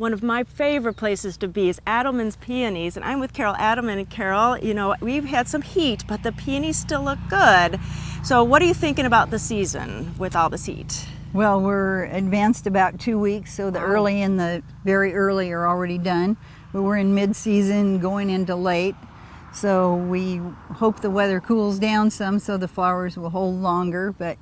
One of my favorite places to be is Adelman Peonies, and I'm with Carol Adelman. And Carol, you know, we've had some heat, but the peonies still look good. So what are you thinking about the season with all this heat? Well, we're advanced about 2 weeks, so the early and the very early are already done. But we're in mid-season going into late. So we hope the weather cools down some so the flowers will hold longer, but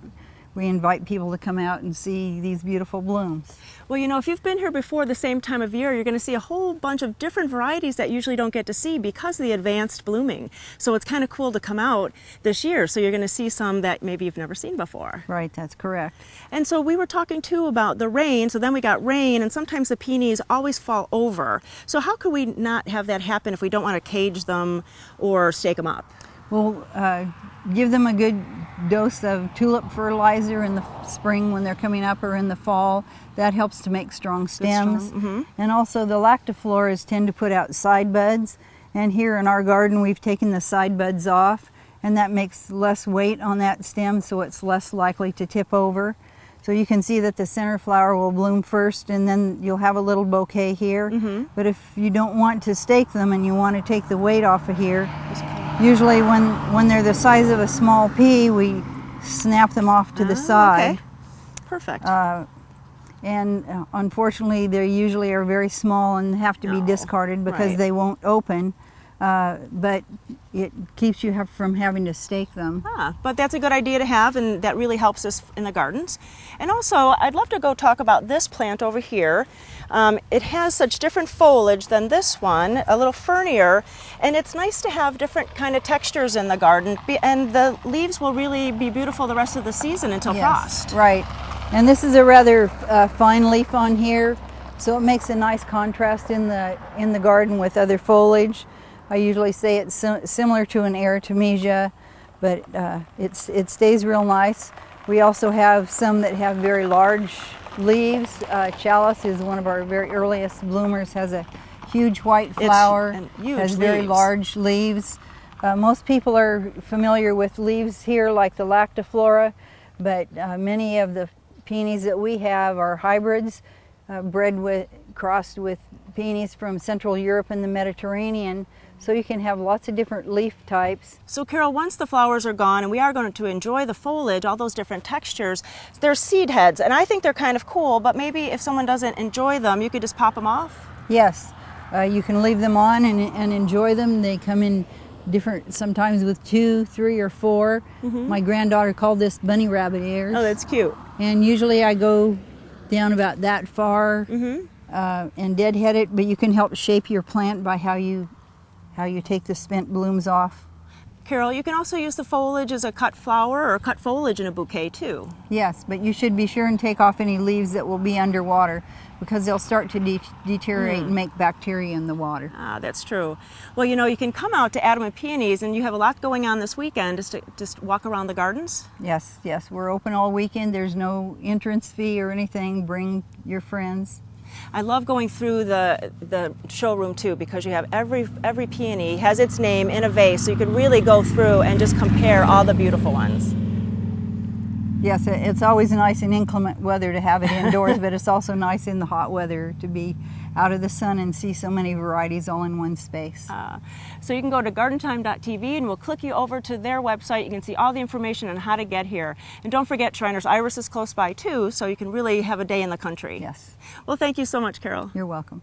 we invite people to come out and see these beautiful blooms. Well, you know, if you've been here before the same time of year, you're going to see a whole bunch of different varieties that you usually don't get to see because of the advanced blooming. So it's kind of cool to come out this year. So you're going to see some that maybe you've never seen before. Right, that's correct. And so we were talking too about the rain. So then we got rain, and sometimes the peonies always fall over. So how could we not have that happen if we don't want to cage them or stake them up? We'll give them a good dose of tulip fertilizer in the spring when they're coming up, or in the fall. That helps to make strong stems. And also the lactifloras tend to put out side buds. And here in our garden we've taken the side buds off, and that makes less weight on that stem, so it's less likely to tip over. So you can see that the center flower will bloom first, and then you'll have a little bouquet here. But if you don't want to stake them and you want to take the weight off of here, usually when they're the size of a small pea, we snap them off to the side. Okay. Perfect. And unfortunately, they usually are very small and have to be discarded because they won't open. But it keeps you from having to stake them. But that's a good idea to have, and that really helps us in the gardens. And also, I'd love to go talk about this plant over here. It has such different foliage than this one, a little fernier, and it's nice to have different kind of textures in the garden, and the leaves will really be beautiful the rest of the season until frost. Right. And this is a rather fine leaf on here, so it makes a nice contrast in the garden with other foliage. I usually say it's similar to an Artemisia, but it stays real nice. We also have some that have very large leaves. Chalice is one of our very earliest bloomers, has a huge white flower, has very large leaves. Most people are familiar with leaves here like the lactiflora, but many of the peonies that we have are hybrids, crossed with peonies from Central Europe and the Mediterranean. So you can have lots of different leaf types. So Carol, once the flowers are gone and we are going to enjoy the foliage, all those different textures, there's seed heads, and I think they're kind of cool, but maybe if someone doesn't enjoy them, you could just pop them off? Yes, you can leave them on and enjoy them. They come in different, sometimes with 2, 3, or 4. My granddaughter called this bunny rabbit ears. Oh, that's cute. And usually I go down about that far and deadhead it, but you can help shape your plant by how you take the spent blooms off. Carol, you can also use the foliage as a cut flower or cut foliage in a bouquet too. Yes, but you should be sure and take off any leaves that will be underwater, because they'll start to deteriorate and make bacteria in the water. That's true. Well, you know, you can come out to Adelman Peonies, and you have a lot going on this weekend just walk around the gardens. Yes, we're open all weekend. There's no entrance fee or anything. Bring your friends. I love going through the showroom too, because you have every peony has its name in a vase, so you can really go through and just compare all the beautiful ones. Yes, it's always nice in inclement weather to have it indoors, but it's also nice in the hot weather to be out of the sun and see so many varieties all in one space. So you can go to gardentime.tv, and we'll click you over to their website. You can see all the information on how to get here. And don't forget, Shriners Iris is close by too, so you can really have a day in the country. Yes. Well, thank you so much, Carol. You're welcome.